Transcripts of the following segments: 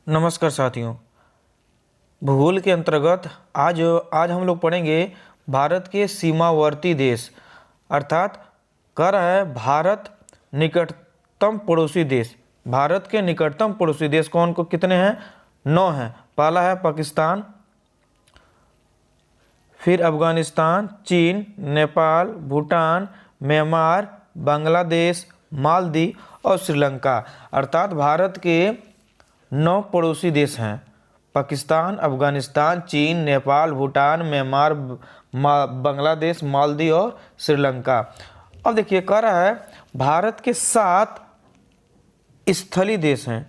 नमस्कार साथियों। भूगोल के अंतर्गत आज आज हम लोग पढ़ेंगे भारत के सीमावर्ती देश, अर्थात कह रहा है भारत निकटतम पड़ोसी देश। भारत के निकटतम पड़ोसी देश कौन को कितने हैं? 9 हैं। पहला है पाकिस्तान, फिर अफगानिस्तान, चीन, नेपाल, भूटान, म्यांमार, बांग्लादेश, मालदीव और श्रीलंका। अर्थात भारत के 9 पड़ोसी देश हैं: पाकिस्तान, अफगानिस्तान, चीन, नेपाल, भूटान, म्यांमार, बांग्लादेश, मालदीव और श्रीलंका। अब देखिए, कह रहा है भारत के 7 स्थलीय देश हैं।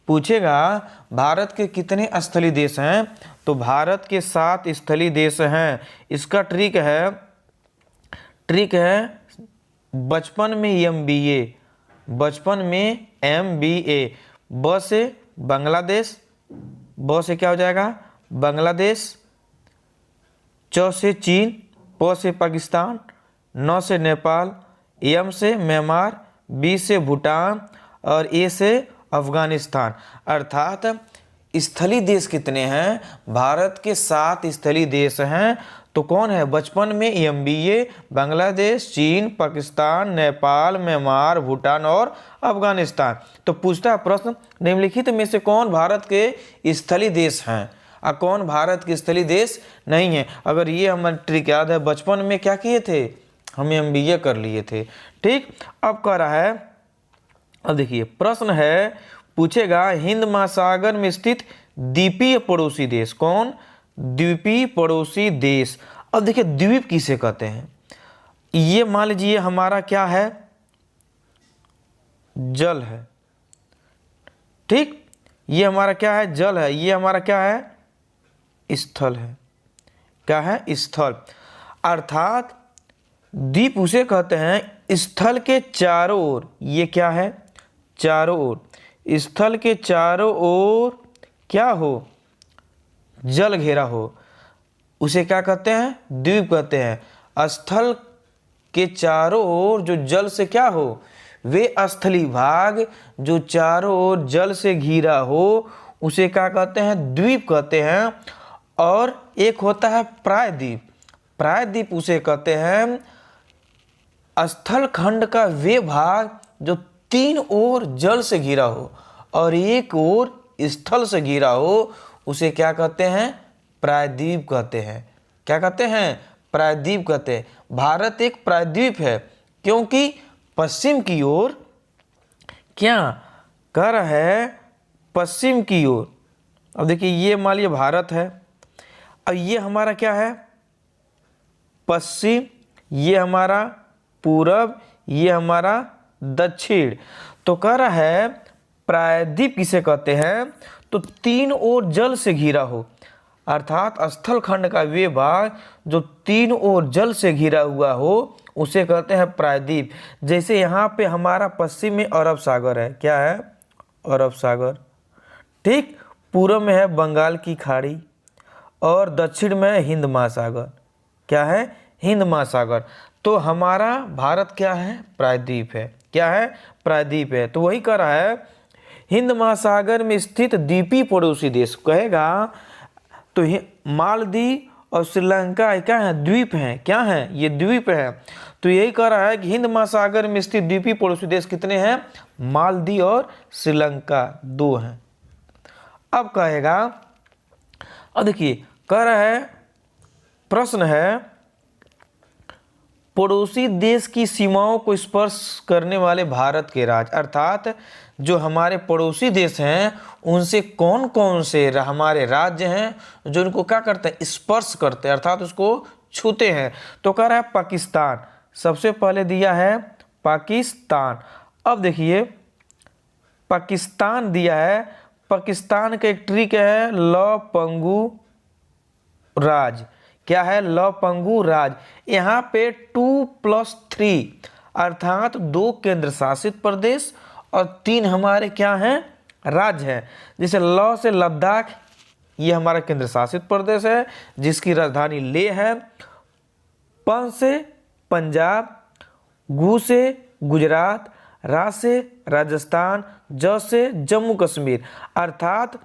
पूछेगा भारत के कितने स्थलीय देश हैं, तो भारत के 7 स्थलीय देश हैं। इसका ट्रिक है बचपन में MBA, बचपन में MBA। ब से बांग्लादेश, ब से क्या हो जाएगा? बांग्लादेश। च से चीन, प से पाकिस्तान, न से नेपाल, M से म्यांमार, B से भूटान और A से अफगानिस्तान। अर्थात स्थलीय देश कितने हैं? भारत के 7 स्थलीय देश हैं। तो कौन है? बचपन में MBA, बांग्लादेश, चीन, पाकिस्तान, नेपाल, म्यांमार, भूटान और अफगानिस्तान। तो पूछता है प्रश्न, निम्नलिखित में से कौन भारत के स्थलीय देश हैं और कौन भारत के स्थलीय देश नहीं है? अगर ये हमारी ट्रिक याद है, बचपन में क्या किए थे? हम MBA कर लिए थे। ठीक, अब कह रहा है, अब देखिए प्रश्न है, पूछेगा हिंद महासागर में स्थित द्वीपीय पड़ोसी देश कौन? द्वीपीय पड़ोसी देश। अब देखिए द्वीप किसे कहते हैं? ये मान लीजिए हमारा क्या है? जल है। ठीक, ये हमारा क्या है? जल है। ये हमारा क्या है? स्थल है। क्या है? स्थल। अर्थात द्वीप उसे कहते हैं स्थल के चारों ओर, ये क्या है? चारों ओर, स्थल के चारों ओर क्या हो? जल घेरा हो, उसे क्या कहते हैं? द्वीप कहते हैं। स्थल के चारों ओर जो जल से क्या हो, वे स्थलीय भाग जो चारों ओर जल से घिरा हो, उसे क्या कहते हैं? द्वीप कहते हैं। और एक होता है प्रायद्वीप। प्रायद्वीप उसे कहते हैं स्थल खंड का वे भाग जो 3 ओर जल से घिरा हो और 1 ओर स्थल से घिरा हो, उसे क्या कहते हैं? प्रायद्वीप कहते हैं। क्या कहते हैं? प्रायद्वीप कहते हैं। भारत एक प्रायद्वीप है क्योंकि पश्चिम की ओर क्या कर है? पश्चिम की ओर। अब देखिए ये मान लिया भारत है, अब ये हमारा क्या है? पश्चिम, ये हमारा पूरब, ये हमारा दक्षिण। तो कह रहा है प्रायद्वीप किसे कहते हैं? तो 3 ओर जल से घिरा हो, अर्थात स्थल खंड का वे भाग जो 3 ओर जल से घिरा हुआ हो, उसे कहते हैं प्रायद्वीप। जैसे यहाँ पे हमारा पश्चिम में अरब सागर है। क्या है? अरब सागर। ठीक, पूर्व में है बंगाल की खाड़ी और दक्षिण में है हिंद महासागर। क्या है? हिंद महासागर। तो हमारा भारत क्या है? प्रायद्वीप है। क्या है? प्रायद्वीप है। तो वही कह रहा है हिंद महासागर में स्थित द्वीपीय पड़ोसी देश कहेगा, तो मालदीव और श्रीलंका क्या है? द्वीप हैं। क्या है? ये द्वीप है। तो यही कह रहा है कि हिंद महासागर में स्थित द्वीपीय पड़ोसी देश कितने हैं? मालदीव और श्रीलंका 2 हैं। अब कहेगा, अब देखिए कह रहा है, प्रश्न है, पड़ोसी देश की सीमाओं को स्पर्श करने वाले भारत के राज्य, अर्थात जो हमारे पड़ोसी देश हैं उनसे कौन कौन से हमारे राज्य हैं जो उनको क्या करते हैं? स्पर्श करते हैं, अर्थात उसको छूते हैं। तो कह रहा है पाकिस्तान, सबसे पहले दिया है पाकिस्तान। अब देखिए पाकिस्तान दिया है, पाकिस्तान का एक ट्रिक है लौपंगू राज। क्या है? लौपंगू राज। यहाँ पे 2+3 अर्थात 2 केंद्र शासित प्रदेश और 3 हमारे क्या हैं? राज्य हैं। जैसे लौ से लद्दाख, ये हमारा केंद्र शासित प्रदेश है जिसकी राजधानी लेह है। पं से पंजाब, गु से गुजरात, रा से राजस्थान, ज से जम्मू कश्मीर, अर्थात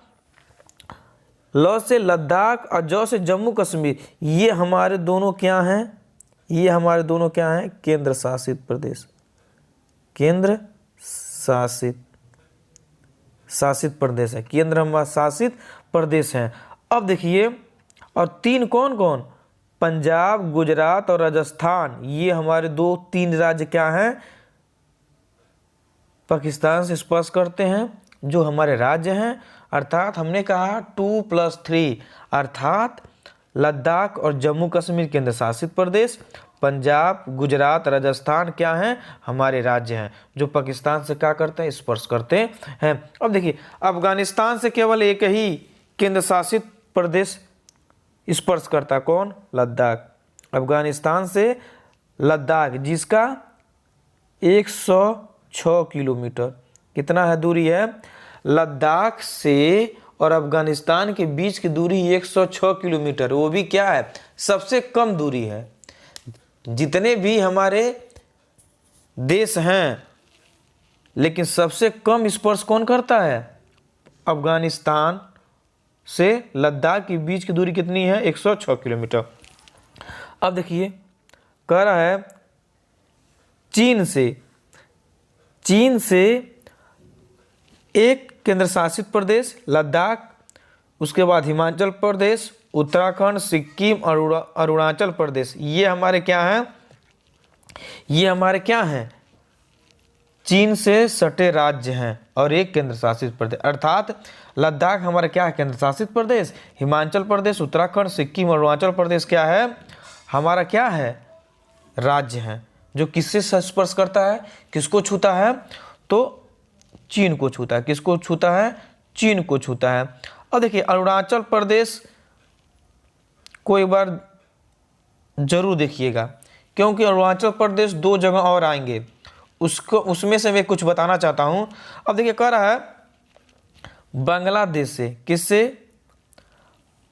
ल से लद्दाख और ज से जम्मू कश्मीर, ये हमारे दोनों क्या हैं? ये हमारे दोनों क्या हैं? केंद्र शासित प्रदेश, केंद्र शासित प्रदेश है, केंद्र शासित प्रदेश हैं। अब देखिए, और तीन कौन कौन? पंजाब, गुजरात और राजस्थान, ये हमारे तीन राज्य क्या हैं? पाकिस्तान से स्पर्श करते हैं, जो हमारे राज्य हैं। अर्थात हमने कहा 2+3, अर्थात लद्दाख और जम्मू कश्मीर केंद्र शासित प्रदेश, पंजाब, गुजरात, राजस्थान क्या हैं? हमारे राज्य हैं, जो पाकिस्तान से क्या करते हैं? स्पर्श करते हैं। अब देखिए, अफगानिस्तान से केवल एक ही केंद्र शासित प्रदेश स्पर्श करता, कौन? लद्दाख। अफगानिस्तान से लद्दाख, जिसका 106 किलोमीटर, कितना है दूरी है? लद्दाख से और अफगानिस्तान के बीच की दूरी 106 किलोमीटर, वो भी क्या है? सबसे कम दूरी है। जितने भी हमारे देश हैं, लेकिन सबसे कम स्पर्श कौन करता है? अफगानिस्तान से लद्दाख के बीच की दूरी कितनी है? 106 किलोमीटर। अब देखिए, कह रहा है चीन से एक केंद्र शासित प्रदेश लद्दाख, उसके बाद हिमाचल प्रदेश, उत्तराखंड, सिक्किम और अरुणाचल प्रदेश, ये हमारे क्या हैं? ये हमारे क्या हैं? चीन से सटे राज्य हैं और एक केंद्र शासित प्रदेश। अर्थात लद्दाख हमारा क्या है? केंद्र शासित प्रदेश। हिमाचल प्रदेश, उत्तराखंड, सिक्किम और अरुणाचल प्रदेश क्या है? हमारा क्या है? राज्य हैं, जो किससे स्पर्श करता है? किसको छूता है? तो चीन को छूता है। किसको छूता है? चीन को छूता है। अब देखिए, अरुणाचल प्रदेश को एक बार जरूर देखिएगा, क्योंकि अरुणाचल प्रदेश 2 जगह और आएंगे, उसमें से मैं कुछ बताना चाहता हूं। अब देखिए, कह रहा है बांग्लादेश से, किससे?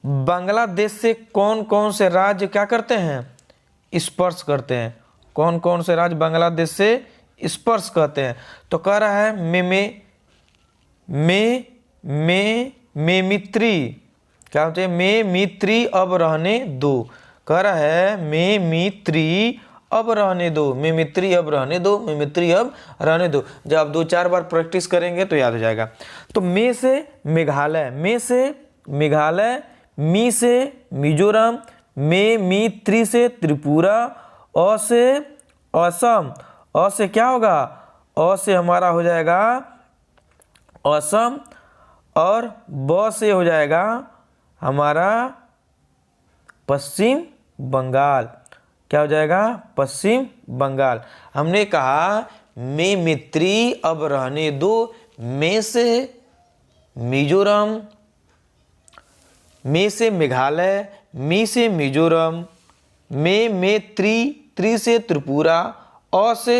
बांग्लादेश से कौन कौन से राज्य क्या करते हैं? स्पर्श करते हैं। कौन कौन से राज्य बांग्लादेश से स्पर्श करते हैं? तो कह रहा है मेमित्री, क्या होते हैं? मेमित्री अब रहने दो। कह रहा है मेमित्री अब रहने दो, मेमित्री अब रहने दो, मेमित्री अब रहने दो। जब आप 2-4 बार प्रैक्टिस करेंगे तो याद हो जाएगा। तो मे से मेघालय, मे से मेघालय, मी से मिजोरम, मेमित्री से त्रिपुरा, अ से असम, अ से क्या होगा? अ से हमारा हो जाएगा असम, और ब से हो जाएगा हमारा पश्चिम बंगाल। क्या हो जाएगा? पश्चिम बंगाल। हमने कहा मेमित्री अब रहने दो, मे से मिजोरम, मे से मेघालय, मी से मिजोरम, मेमित्री से त्रिपुरा, अ से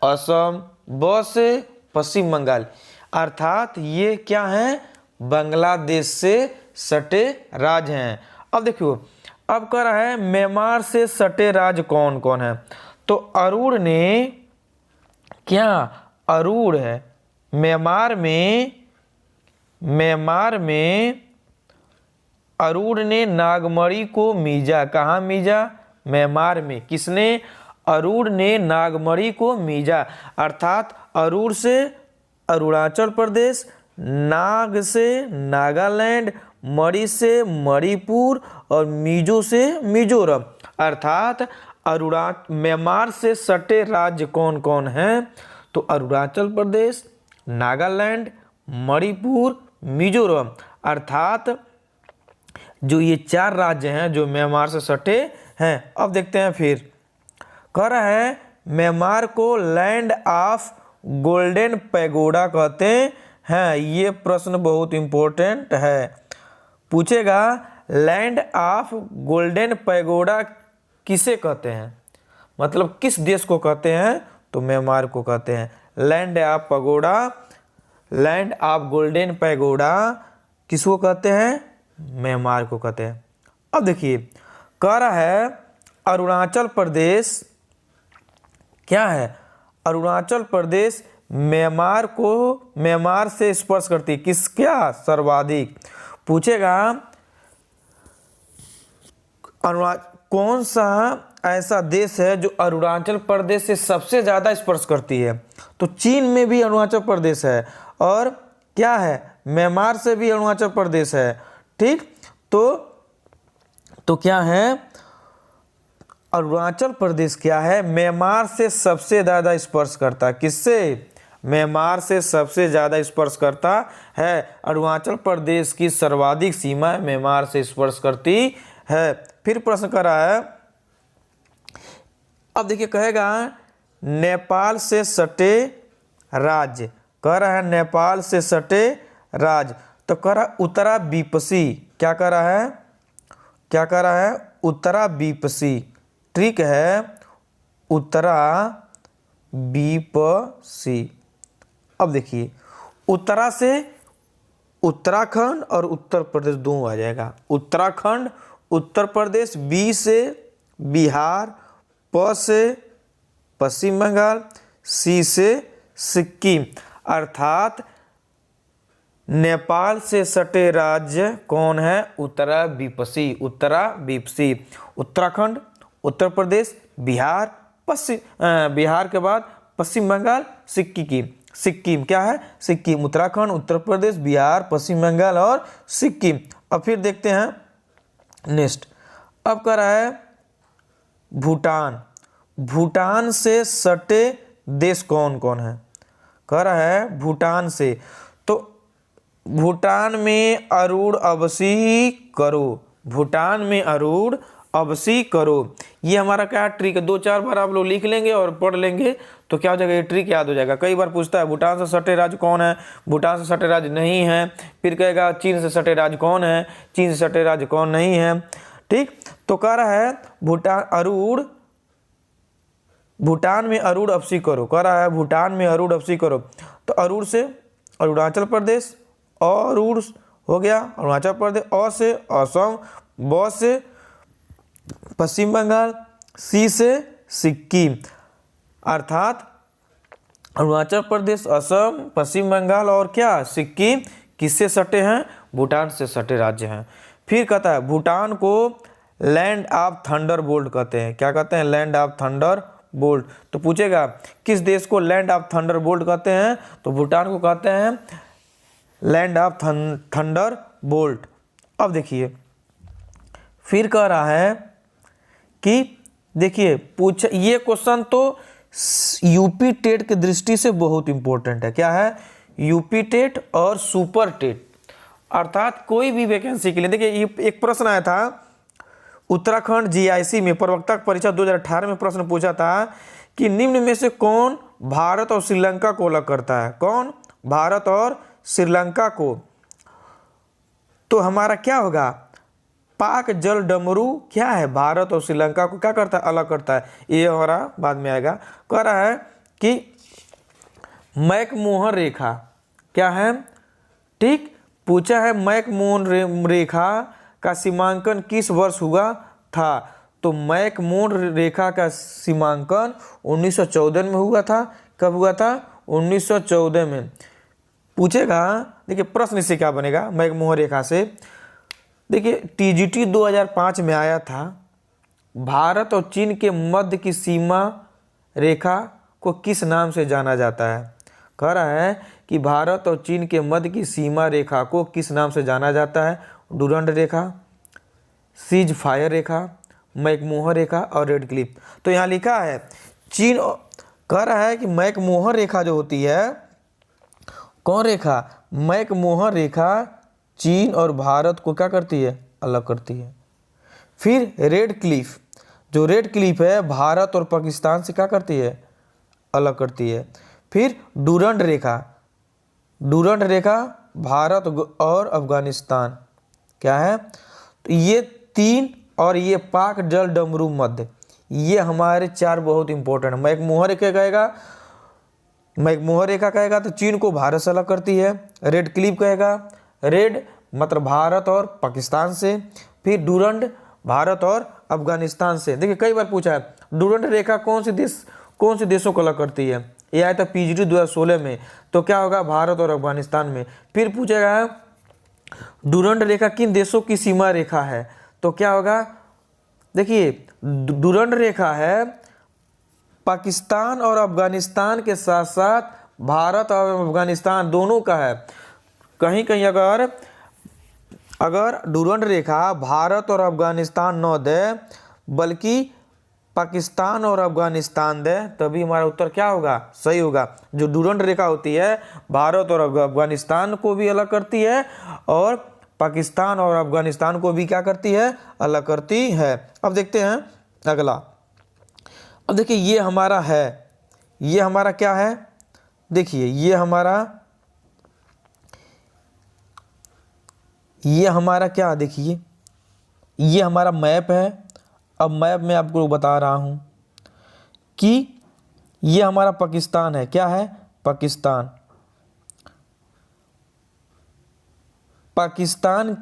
असम, ब से पश्चिम बंगाल। अर्थात ये क्या हैं? बांग्लादेश से सटे राज्य हैं। अब देखियो, अब कह रहा है म्यांमार से सटे राज्य कौन कौन है? तो अरुण ने क्या? अरुण है म्यांमार में अरुण ने नागमणि को मीजा। कहाँ मीजा? म्यांमार में। किसने? अरुण ने नागमणि को मीजा। अर्थात अरुण से अरुणाचल प्रदेश, नाग से नागालैंड, मणि से मणिपुर और मिजो से मिजोरम। अर्थात म्यांमार से सटे राज्य कौन कौन हैं? तो अरुणाचल प्रदेश, नागालैंड, मणिपुर, मिजोरम। अर्थात जो ये 4 राज्य हैं जो म्यांमार से सटे हैं। अब देखते हैं, फिर कह रहा है म्यांमार को लैंड ऑफ गोल्डन पैगोडा कहते हैं। ये प्रश्न बहुत इंपॉर्टेंट है, पूछेगा लैंड ऑफ गोल्डन पैगोडा किसे कहते हैं? मतलब किस देश को कहते हैं? तो म्यांमार को कहते हैं। Land of pagoda, land of golden pagoda किसको कहते हैं? म्यांमार को कहते हैं। अब देखिए, कह रहा है अरुणाचल प्रदेश क्या है? अरुणाचल प्रदेश म्यांमार से स्पर्श करती है, किस क्या सर्वाधिक पूछेगा। कौन सा ऐसा देश है जो अरुणाचल प्रदेश से सबसे ज़्यादा स्पर्श करती है? तो चीन में भी अरुणाचल प्रदेश है, और क्या है, म्यांमार से भी अरुणाचल प्रदेश है। ठीक, तो क्या है, अरुणाचल प्रदेश क्या है, म्यांमार से सबसे ज़्यादा स्पर्श करता है। किससे? म्यांमार से सबसे ज़्यादा स्पर्श करता है। अरुणाचल प्रदेश की सर्वाधिक सीमा म्यांमार से स्पर्श करती है। फिर प्रश्न कर रहा है, अब देखिए कहेगा नेपाल से सटे राज्य, कह रहा है नेपाल से सटे राज्य, तो कह रहा है उत्तराविपसी, क्या कह रहा है, क्या कह रहा है, उत्तराविपसी। ठीक है, उत्तराविपसी। अब देखिए उत्तरा से उत्तराखंड और उत्तर प्रदेश दोनों आ जाएगा। उत्तराखंड, उत्तर प्रदेश, बी से बिहार, प से पश्चिम बंगाल, सी से सिक्किम। अर्थात नेपाल से सटे राज्य कौन है? उत्तराविपसी, उत्तराविपसी। उत्तराखंड, उत्तर प्रदेश, बिहार, बिहार के बाद पश्चिम बंगाल, सिक्किम क्या है? सिक्किम। उत्तराखंड, उत्तर प्रदेश, बिहार, पश्चिम बंगाल और सिक्किम। अब फिर देखते हैं नेक्स्ट। अब कह रहा है भूटान, भूटान से सटे देश कौन कौन है? कह रहा है भूटान से, तो भूटान में अरूढ़ अवसी करो, भूटान में अरूढ़ अवसी करो। ये हमारा क्या ट्रिक है, 2-4 बार आप लोग लिख लेंगे और पढ़ लेंगे तो क्या हो जाएगा, ये ट्रिक याद हो जाएगा। कई बार पूछता है भूटान से सटे राज्य कौन है, भूटान से सटे राज्य नहीं है। फिर कहेगा चीन से सटे राज्य कौन है, चीन से सटे राज्य कौन नहीं है। ठीक, तो कह रहा है भूटान में अरूढ़ अवसी करो, कह रहा है भूटान में अरूढ़ अवसी करो। तो अरूढ़ से अरुणाचल प्रदेश, अरूढ़ हो गया अरुणाचल प्रदेश, अ से असम, ब से पश्चिम बंगाल, सी से सिक्किम। अर्थात अरुणाचल प्रदेश, असम, पश्चिम बंगाल और क्या सिक्किम किससे सटे हैं? भूटान से सटे राज्य हैं। फिर कहता है भूटान को लैंड ऑफ थंडर बोल्ट कहते हैं। क्या कहते हैं? Land of thunder bolt. तो पूछेगा किस देश को लैंड ऑफ थंडर बोल्ट कहते हैं? तो भूटान को कहते हैं लैंड ऑफ थंडर बोल्ट। अब देखिए फिर कह रहा है कि देखिए ये क्वेश्चन तो यूपी टेट की दृष्टि से बहुत इंपॉर्टेंट है। क्या है? यूपी टेट और सुपर टेट, अर्थात कोई भी वैकेंसी के लिए। देखिए एक प्रश्न आया था उत्तराखंड जीआईसी में, प्रवक्ता परीक्षा 2018 में प्रश्न पूछा था कि निम्न में से कौन भारत और श्रीलंका को अलग करता है? कौन भारत और श्रीलंका को? तो हमारा क्या होगा? पाक जल डमरू क्या है? भारत और श्रीलंका को क्या करता है? अलग करता है। ये हमारा बाद में आएगा। कह रहा है कि मैकमोहन रेखा क्या है? ठीक, पूछा है मैकमोहन रेखा का सीमांकन किस वर्ष हुआ था? तो मैकमोहन रेखा का सीमांकन 1914 में हुआ था। कब हुआ था? 1914 में। पूछेगा, देखिए प्रश्न इससे क्या बनेगा मैकमोहन रेखा से। देखिए टीजीटी 2005 में आया था, भारत और चीन के मध्य की सीमा रेखा को किस नाम से जाना जाता है? कह रहा है कि भारत और चीन के मध्य की सीमा रेखा को किस नाम से जाना जाता है? डूरंड रेखा, सीज फायर रेखा, मैकमोहन रेखा और रेड क्लिफ। तो यहाँ लिखा है चीन, कह रहा है कि मैकमोहन रेखा जो होती है, कौन रेखा? मैकमोहन रेखा चीन और भारत को क्या करती है? अलग करती है। फिर रेड क्लिफ, जो रेड क्लिफ है भारत और पाकिस्तान से क्या करती है? अलग करती है। फिर डूरंड रेखा, डूरंड रेखा भारत और अफगानिस्तान क्या है? तो ये 3 और ये पाक जल डमरू मध्य, ये हमारे 4 बहुत इंपॉर्टेंट है। मैकमोहन रेखा कहेगा, मैकमोहन रेखा कहेगा तो चीन को भारत से अलग करती है। रेड क्लिफ कहेगा, रेड मतलब भारत और पाकिस्तान से। फिर डूरंड भारत और अफगानिस्तान से। देखिए कई बार पूछा है डूरंड रेखा कौन से देशों को अलग करती है? ये आया था PGT 2016 में। तो क्या होगा, भारत और अफगानिस्तान में। फिर पूछेगा डुरंड रेखा किन देशों की सीमा रेखा है, तो क्या होगा, देखिए डुरंड रेखा है पाकिस्तान और अफगानिस्तान के साथ साथ भारत और अफगानिस्तान दोनों का है। कहीं कहीं अगर डुरंड रेखा भारत और अफगानिस्तान न दे बल्कि पाकिस्तान और अफगानिस्तान दे, तभी हमारा उत्तर क्या होगा, सही होगा। जो डुरंड रेखा होती है भारत और अफगानिस्तान को भी अलग करती है और पाकिस्तान और अफगानिस्तान को भी क्या करती है, अलग करती है। अब देखते हैं अगला। अब देखिए ये हमारा है, ये हमारा क्या है, देखिए ये हमारा क्या, देखिए ये हमारा मैप है। अब मैप में आपको बता रहा हूं कि ये हमारा पाकिस्तान है, क्या है, पाकिस्तान। पाकिस्तान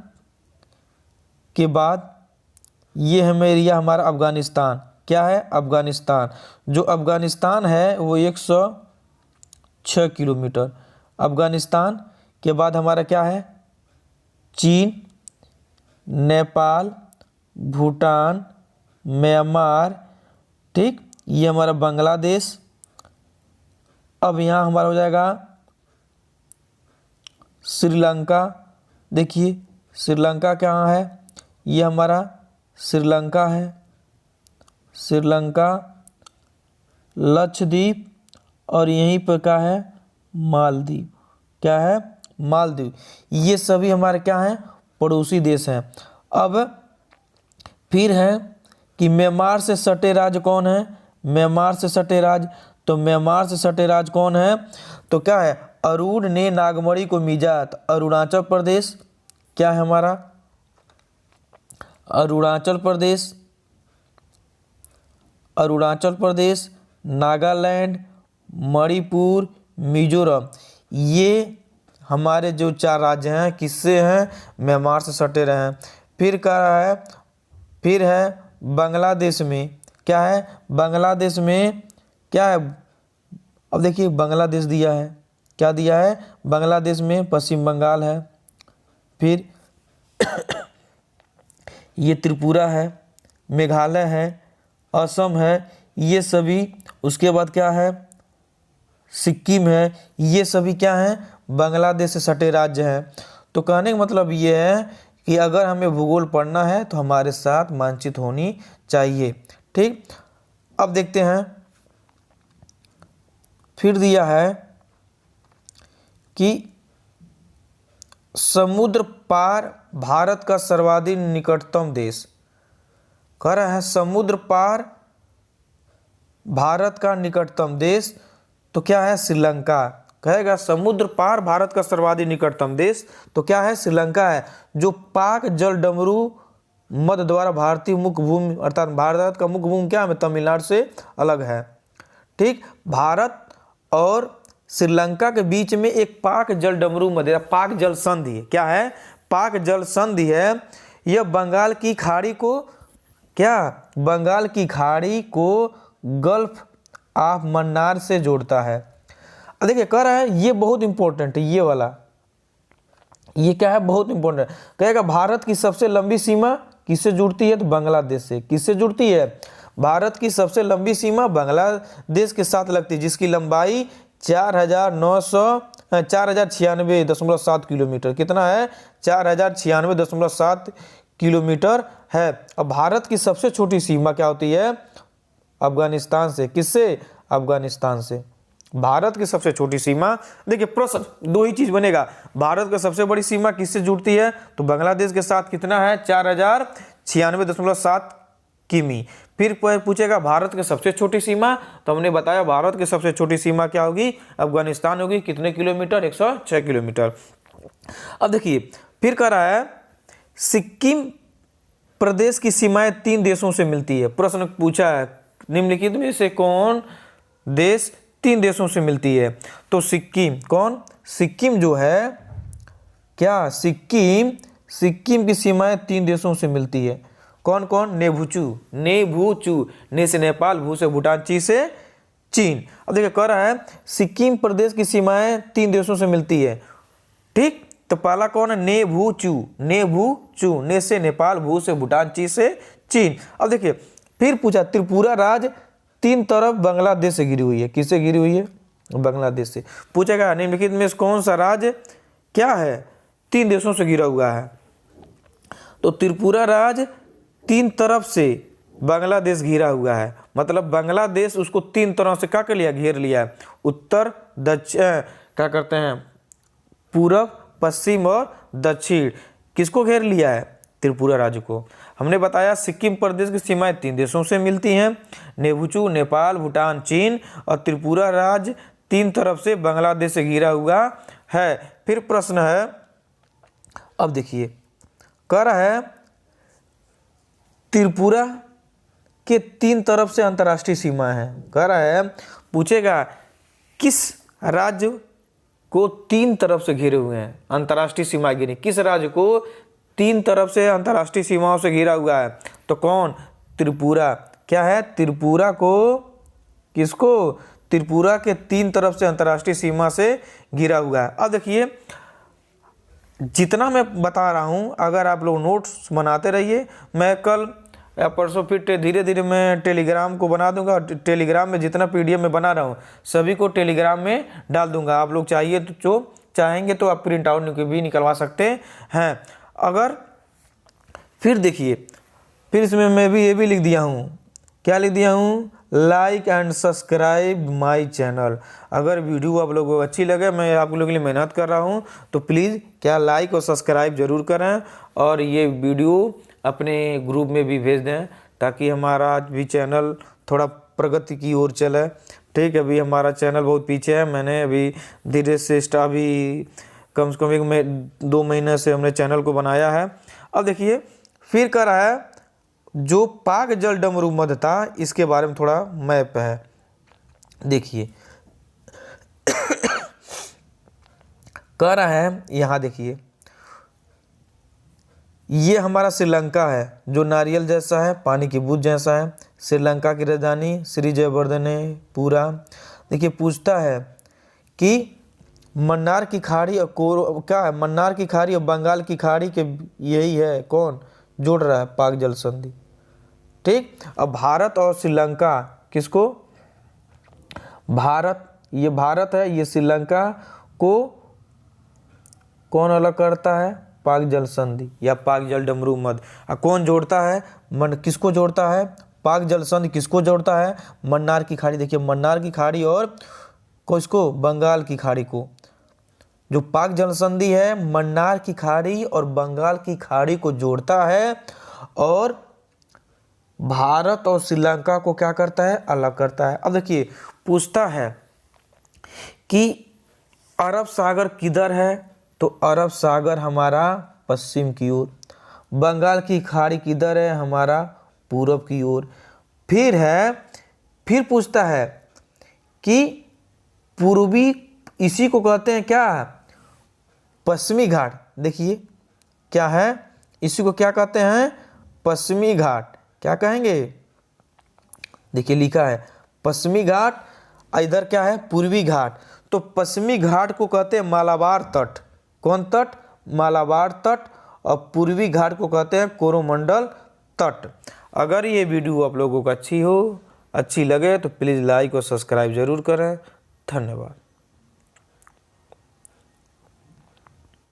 के बाद ये है मेरा हमारा अफगानिस्तान, क्या है, अफगानिस्तान। जो अफगानिस्तान है वो 106 किलोमीटर। अफगानिस्तान के बाद हमारा क्या है, चीन, नेपाल, भूटान, म्यांमार, ठीक, ये हमारा बांग्लादेश। अब यहाँ हमारा हो जाएगा श्रीलंका। देखिए श्रीलंका कहाँ है, ये हमारा श्रीलंका है, श्रीलंका, लक्षद्वीप और यहीं पर क्या है, मालदीव, क्या है, मालदीव। ये सभी हमारे क्या हैं, पड़ोसी देश हैं। अब फिर है कि म्यांमार से सटे राज्य कौन है, म्यांमार से सटे राज्य, तो म्यांमार से सटे राज्य कौन है, तो क्या है, अरुण ने नागमणि को मीजात, अरुणाचल प्रदेश, क्या है हमारा, अरुणाचल प्रदेश, अरुणाचल प्रदेश, नागालैंड, मणिपुर, मिजोरम। ये हमारे जो 4 राज्य हैं किससे हैं, म्यांमार से सटे रहे हैं। फिर क्या है, फिर है बांग्लादेश में, क्या है, बांग्लादेश में क्या है, अब देखिए बांग्लादेश दिया है, क्या दिया है, बांग्लादेश में पश्चिम बंगाल है, फिर ये त्रिपुरा है, मेघालय है, असम है, ये सभी। उसके बाद क्या है, सिक्किम है, ये सभी क्या हैं, बांग्लादेश से सटे राज्य हैं। तो कहने का मतलब ये है कि अगर हमें भूगोल पढ़ना है तो हमारे साथ मानचित्र होनी चाहिए, ठीक। अब देखते हैं, फिर दिया है कि समुद्र पार भारत का सर्वाधिक निकटतम देश, कह रहा है समुद्र पार भारत का निकटतम देश, तो क्या है, श्रीलंका। कहेगा समुद्र पार भारत का सर्वाधिक निकटतम देश, तो क्या है, श्रीलंका है। जो पाक जल डमरू मध्य द्वारा भारतीय मुख्य भूमि, अर्थात भारत का मुख्य भूमि क्या है, तमिलनाडु से अलग है, ठीक। भारत और श्रीलंका के बीच में एक पाक जल डमरू मध्य, पाक जल संधि है, क्या है, पाक जल संधि है। यह बंगाल की खाड़ी को, क्या, बंगाल की खाड़ी को गल्फ ऑफ मन्नार से जोड़ता है। देखिए कह रहा है ये बहुत इंपॉर्टेंट है, ये वाला, ये क्या है, बहुत इंपॉर्टेंट है। कहेगा भारत की सबसे लंबी सीमा किससे जुड़ती है, तो बांग्लादेश से। किससे जुड़ती है, भारत की सबसे लंबी सीमा बांग्लादेश के साथ लगती है, जिसकी लंबाई 4096.7 किलोमीटर, कितना है, 4096.7 किलोमीटर है। अब भारत की सबसे छोटी सीमा क्या होती है, अफगानिस्तान से। किससे, अफगानिस्तान से। भारत की सबसे छोटी सीमा, देखिए प्रश्न 2 ही चीज बनेगा, भारत की सबसे बड़ी सीमा किससे जुड़ती है, तो बांग्लादेश के साथ, कितना है, 4096.7 किमी। फिर पूछेगा भारत की सबसे छोटी सीमा, तो हमने बताया भारत की सबसे छोटी सीमा क्या होगी, अफगानिस्तान होगी, कितने किलोमीटर, 106 किलोमीटर। अब देखिए फिर कह रहा है सिक्किम प्रदेश की सीमाएं 3 देशों से मिलती है। प्रश्न पूछा है निम्नलिखित में से कौन देश 3 देशों से मिलती है, तो सिक्किम, कौन, सिक्किम जो है, क्या, सिक्किम की सीमाएं 3 देशों से मिलती है। कौन कौन, नेभुचू, ने से नेपाल, भू से भूटान, ची से चीन। अब देखिए कह रहा है सिक्किम प्रदेश की सीमाएं 3 देशों से मिलती है। ठीक, तो पहला कौन है, ने भू चू, ने भू चू, ने से नेपाल, भू से भूटान, ची से चीन। अब देखिए फिर पूछा त्रिपुरा राज्य 3 तरफ बांग्लादेश से घिरी हुई है। किससे घिरी हुई है, बांग्लादेश से। पूछेगा निम्नलिखित में कौन सा राज्य क्या है 3 देशों से घिरा हुआ है, तो त्रिपुरा राज्य 3 तरफ से बांग्लादेश घिरा हुआ है। मतलब बांग्लादेश उसको 3 तरह से क्या कर लिया, घेर लिया है। उत्तर दक्षिण क्या करते हैं, पूरब पश्चिम और दक्षिण, किसको घेर लिया है, त्रिपुरा राज्य को। हमने बताया सिक्किम प्रदेश की सीमाएं 3 देशों से मिलती हैं, नेबुचू नेपाल, भूटान, चीन, और त्रिपुरा राज्य 3 तरफ से बांग्लादेश से घिरा हुआ है। फिर प्रश्न है, अब देखिए कह रहा है त्रिपुरा के 3 तरफ से अंतर्राष्ट्रीय सीमा है। कह रहा है पूछेगा किस राज्य को 3 तरफ से घिरे हुए हैं, अंतर्राष्ट्रीय सीमा घिरी, किस राज्य को 3 तरफ से अंतर्राष्ट्रीय सीमाओं से घिरा हुआ है, तो कौन, त्रिपुरा। क्या है, त्रिपुरा को, किसको, त्रिपुरा के 3 तरफ से अंतर्राष्ट्रीय सीमा से घिरा हुआ है। अब देखिए जितना मैं बता रहा हूँ अगर आप लोग नोट्स बनाते रहिए, मैं कल या परसों फिर धीरे धीरे मैं टेलीग्राम को बना दूंगा। टेलीग्राम में जितना पीडीएफ में बना रहा हूँ सभी को टेलीग्राम में डाल दूंगा। आप लोग चाहिए तो जो चाहेंगे तो आप प्रिंट आउट भी निकलवा सकते हैं। अगर फिर देखिए फिर इसमें मैं भी ये भी लिख दिया हूँ, क्या लिख दिया हूँ, like and subscribe my channel. अगर वीडियो आप लोगों को अच्छी लगे, मैं आप लोगों के लिए मेहनत कर रहा हूँ, तो प्लीज़ क्या लाइक और सब्सक्राइब जरूर करें, और ये वीडियो अपने ग्रुप में भी भेज दें ताकि हमारा भी चैनल थोड़ा प्रगति की ओर चले। ठीक है, अभी हमारा चैनल बहुत पीछे है। मैंने अभी धीरे से अभी कम से कम 2 महीने से हमने चैनल को बनाया है। अब देखिए फिर कह रहा है जो पाक जल डमरू मध्य था, इसके बारे में थोड़ा मैप है। देखिए कह रहा है यहाँ देखिए ये हमारा श्रीलंका है जो नारियल जैसा है, पानी की बूंद जैसा है। श्रीलंका की राजधानी श्री जयवर्धनेपुरा। देखिए पूछता है कि मन्नार की खाड़ी और क्या है, मन्नार की खाड़ी और बंगाल की खाड़ी के यही है, कौन जोड़ रहा है, पाक जल संधि। ठीक, अब भारत और श्रीलंका किसको, भारत, ये भारत है, ये श्रीलंका को कौन अलग करता है, पाक जल संधि या पाक जल डमरू मध्य। कौन जोड़ता है, किसको जोड़ता है, पाक जल संधि किसको जोड़ता है, मन्नार की खाड़ी। देखिए मन्नार की खाड़ी और किसको, बंगाल की खाड़ी को। जो पाक जल संधि है मन्नार की खाड़ी और बंगाल की खाड़ी को जोड़ता है, और भारत और श्रीलंका को क्या करता है, अलग करता है। अब देखिए पूछता है कि अरब सागर किधर है, तो अरब सागर हमारा पश्चिम की ओर। बंगाल की खाड़ी किधर है, हमारा पूरब की ओर। फिर पूछता है कि पूर्वी, इसी को कहते हैं क्या, पश्चिमी घाट। देखिए क्या है, इसी को क्या कहते हैं, पश्चिमी घाट। क्या कहेंगे, देखिए लिखा है पश्चिमी घाट, इधर क्या है, पूर्वी घाट। तो पश्चिमी घाट को कहते हैं मालाबार तट। कौन तट, मालाबार तट। और पूर्वी घाट को कहते हैं कोरोमंडल तट। अगर ये वीडियो आप लोगों को अच्छी लगे तो प्लीज़ लाइक और सब्सक्राइब जरूर करें। धन्यवाद।